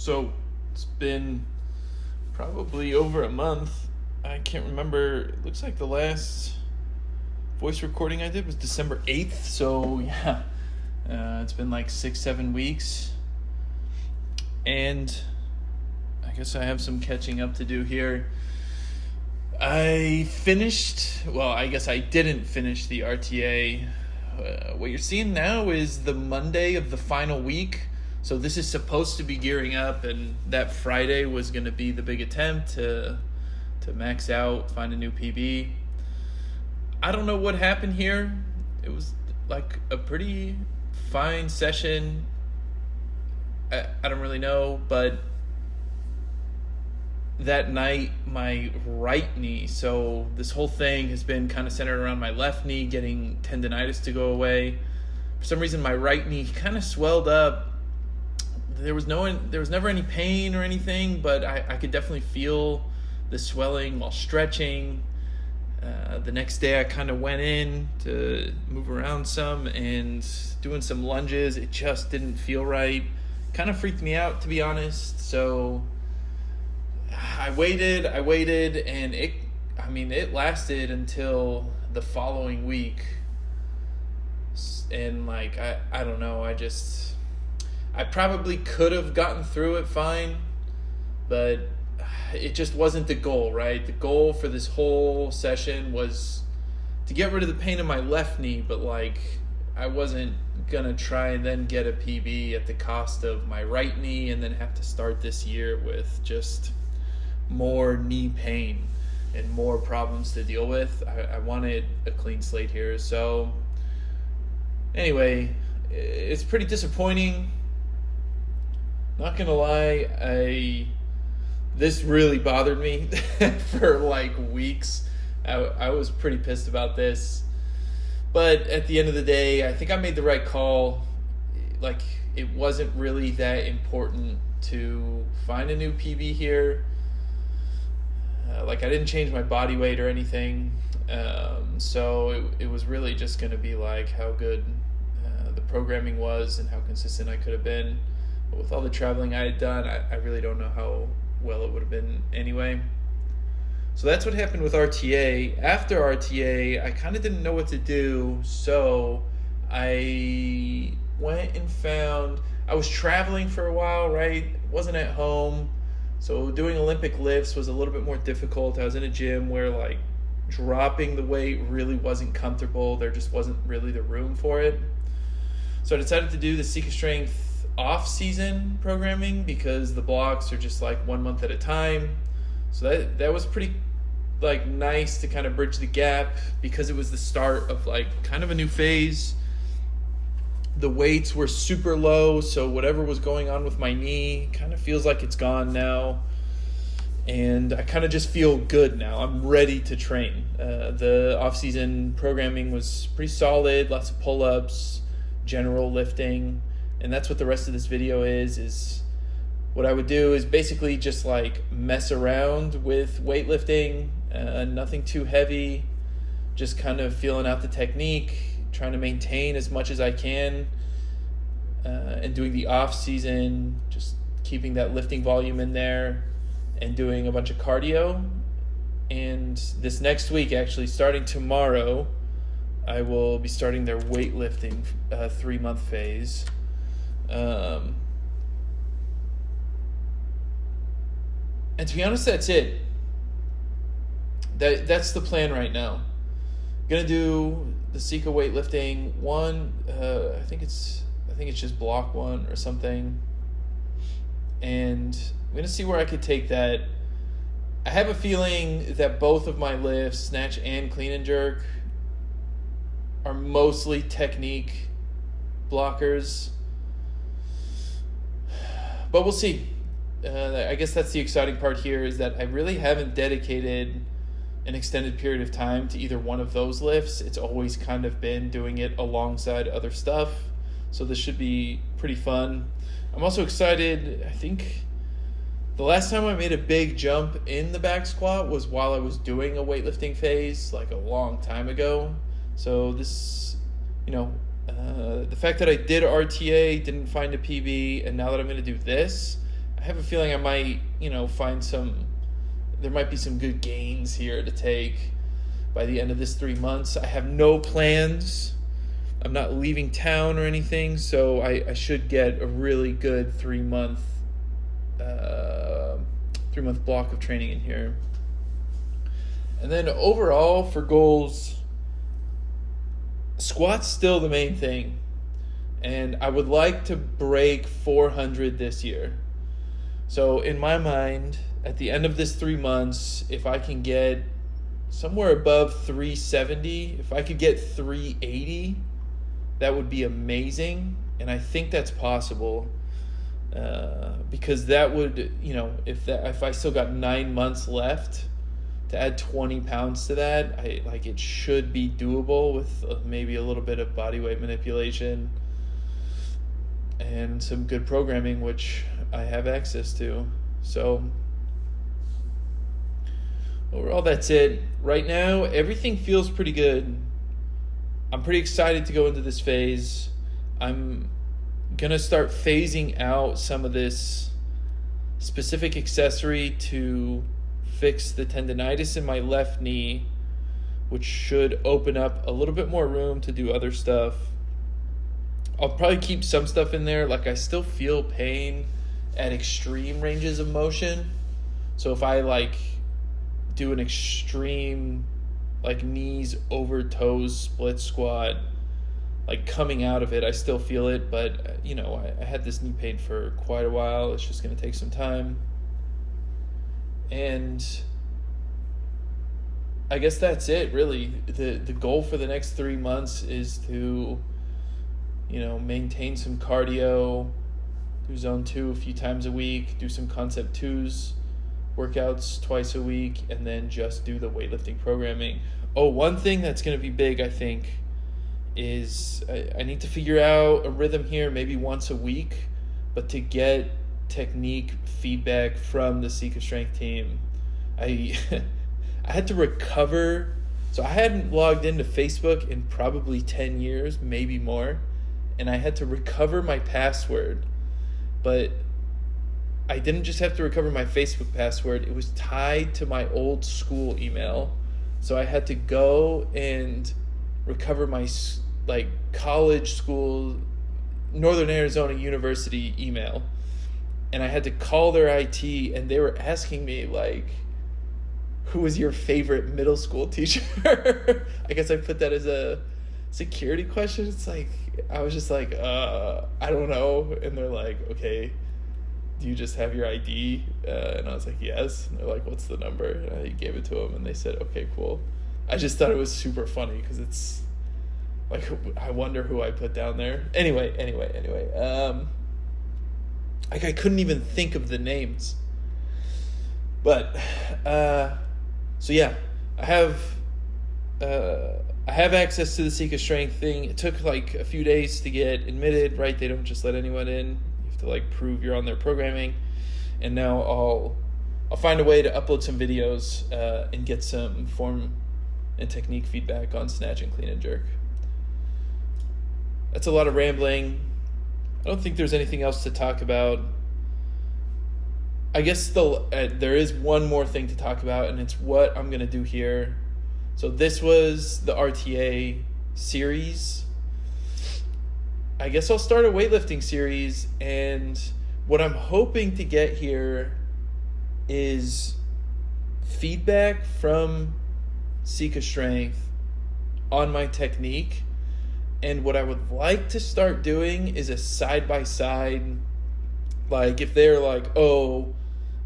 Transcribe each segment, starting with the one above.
So it's been probably over a month. I can't remember. It looks like the last voice recording I did was December 8th. So yeah, it's been like 6-7 weeks. And I guess I have some catching up to do here. I guess I didn't finish the RTA. What you're seeing now is the Monday of the final week. So this is supposed to be gearing up, and that Friday was going to be the big attempt to max out, find a new PB. I don't know what happened here. It was like a pretty fine session. I don't really know, but that night my right knee, so this whole thing has been kind of centered around my left knee getting tendonitis to go away. For some reason my right knee kind of swelled up. There was never any pain or anything, but I could definitely feel the swelling while stretching. The next day I kind of went in to move around some and doing some lunges. It just didn't feel right. Kind of freaked me out, to be honest. So I waited, and it lasted until the following week. And I don't know, I probably could have gotten through it fine, but it just wasn't the goal, right? The goal for this whole session was to get rid of the pain in my left knee, but I wasn't gonna try and then get a PB at the cost of my right knee and then have to start this year with just more knee pain and more problems to deal with. I wanted a clean slate here. So anyway, it's pretty disappointing. Not gonna lie, this really bothered me for weeks. I was pretty pissed about this. But at the end of the day, I think I made the right call. It wasn't really that important to find a new PB here. I didn't change my body weight or anything. So it was really just going to be how good the programming was and how consistent I could have been. But with all the traveling I had done, I really don't know how well it would have been anyway. So that's what happened with RTA. After RTA, I kind of didn't know what to do, so I went and I was traveling for a while, right? Wasn't at home, so doing Olympic lifts was a little bit more difficult. I was in a gym where dropping the weight really wasn't comfortable. There just wasn't really the room for it. So I decided to do the Seeker Strength off-season programming because the blocks are just 1 month at a time. So that was pretty nice to kind of bridge the gap because it was the start of kind of a new phase. The weights were super low, so whatever was going on with my knee kind of feels like it's gone now. And I kind of just feel good now. I'm ready to train. The off-season programming was pretty solid, lots of pull-ups, general lifting, and that's what the rest of this video is what I would do is basically just mess around with weightlifting, nothing too heavy, just kind of feeling out the technique, trying to maintain as much as I can, and doing the off season, just keeping that lifting volume in there and doing a bunch of cardio. And this next week, actually starting tomorrow, I will be starting their weightlifting 3-month phase. And to be honest, that's it. That's the plan right now. Gonna do the Seeker weightlifting one. I think it's just block one or something. And I'm gonna see where I could take that. I have a feeling that both of my lifts, snatch and clean and jerk, are mostly technique blockers. But we'll see. I guess that's the exciting part here is that I really haven't dedicated an extended period of time to either one of those lifts. It's always kind of been doing it alongside other stuff. So this should be pretty fun. I'm also excited. I think the last time I made a big jump in the back squat was while I was doing a weightlifting phase a long time ago. So this, the fact that I did RTA, didn't find a PB, and now that I'm going to do this, I have a feeling I might, there might be some good gains here to take by the end of this 3 months. I have no plans. I'm not leaving town or anything, so I should get a really good 3 month block of training in here. And then overall for goals, squat's still the main thing. And I would like to break 400 this year. So in my mind, at the end of this 3 months, if I can get somewhere above 370, if I could get 380, that would be amazing. And I think that's possible. Because that would, if I still got 9 months left, to add 20 pounds to that, it should be doable with maybe a little bit of body weight manipulation and some good programming, which I have access to. So overall, that's it. Right now, everything feels pretty good. I'm pretty excited to go into this phase. I'm gonna start phasing out some of this specific accessory to fix the tendonitis in my left knee, which should open up a little bit more room to do other stuff. I'll probably keep some stuff in there. Like, I still feel pain at extreme ranges of motion. So if I do an extreme knees over toes split squat, coming out of it, I still feel it, but I had this knee pain for quite a while. It's just going to take some time. And I guess that's it, really. The goal for the next 3 months is to maintain some cardio, do zone 2 a few times a week, do some concept 2s workouts twice a week, and then just do the weightlifting programming. Oh, one thing that's going to be big, I think, is I need to figure out a rhythm here, maybe once a week, but to get technique feedback from the Seeker Strength team. I had to recover. So I hadn't logged into Facebook in probably 10 years, maybe more, and I had to recover my password. But I didn't just have to recover my Facebook password, it was tied to my old school email. So I had to go and recover my college school, Northern Arizona University email. And I had to call their IT, and they were asking me who was your favorite middle school teacher? I guess I put that as a security question. It's I was just I don't know. And they're like, okay, do you just have your ID? And I was like, yes. And they're like, what's the number? And I gave it to them, and they said, okay, cool. I just thought it was super funny because it's I wonder who I put down there. Anyway. I couldn't even think of the names. But, so yeah, I have access to the Seeker Strength thing. It took a few days to get admitted, right? They don't just let anyone in. You have to prove you're on their programming. And now I'll find a way to upload some videos and get some form and technique feedback on snatch and clean and jerk. That's a lot of rambling. I don't think there's anything else to talk about. I guess there is one more thing to talk about, and it's what I'm going to do here. So this was the RTA series. I guess I'll start a weightlifting series, and what I'm hoping to get here is feedback from Seeker Strength on my technique. And what I would like to start doing is a side-by-side, if they're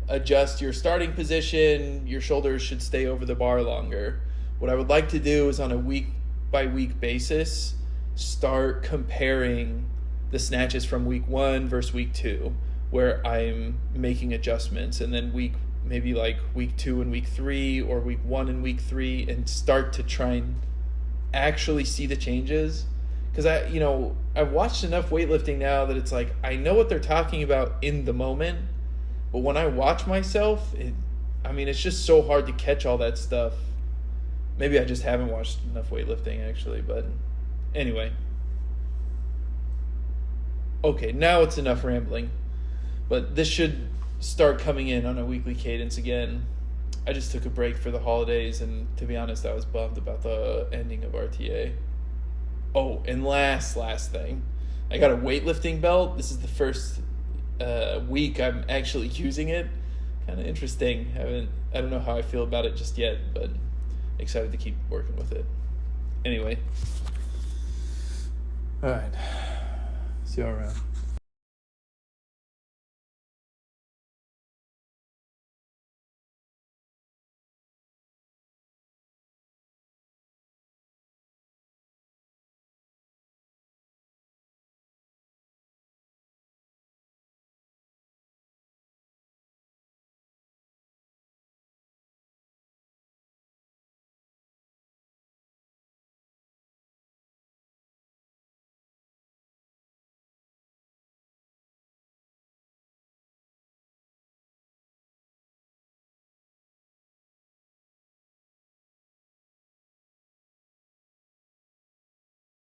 adjust your starting position, your shoulders should stay over the bar longer. What I would like to do is on a week-by-week basis, start comparing the snatches from week 1 versus week 2, where I'm making adjustments, and then week 2 and week 3, or week 1 and week 3, and start to try and actually see the changes. Because I've watched enough weightlifting now that it's I know what they're talking about in the moment, but when I watch myself, it's just so hard to catch all that stuff. Maybe I just haven't watched enough weightlifting, actually, but anyway. Okay, now it's enough rambling. But this should start coming in on a weekly cadence again. I just took a break for the holidays, and to be honest, I was bummed about the ending of RTA. Oh, and last thing, I got a weightlifting belt. This is the first week I'm actually using it. Kind of interesting. I don't know how I feel about it just yet, but excited to keep working with it. Anyway, all right. See you all around.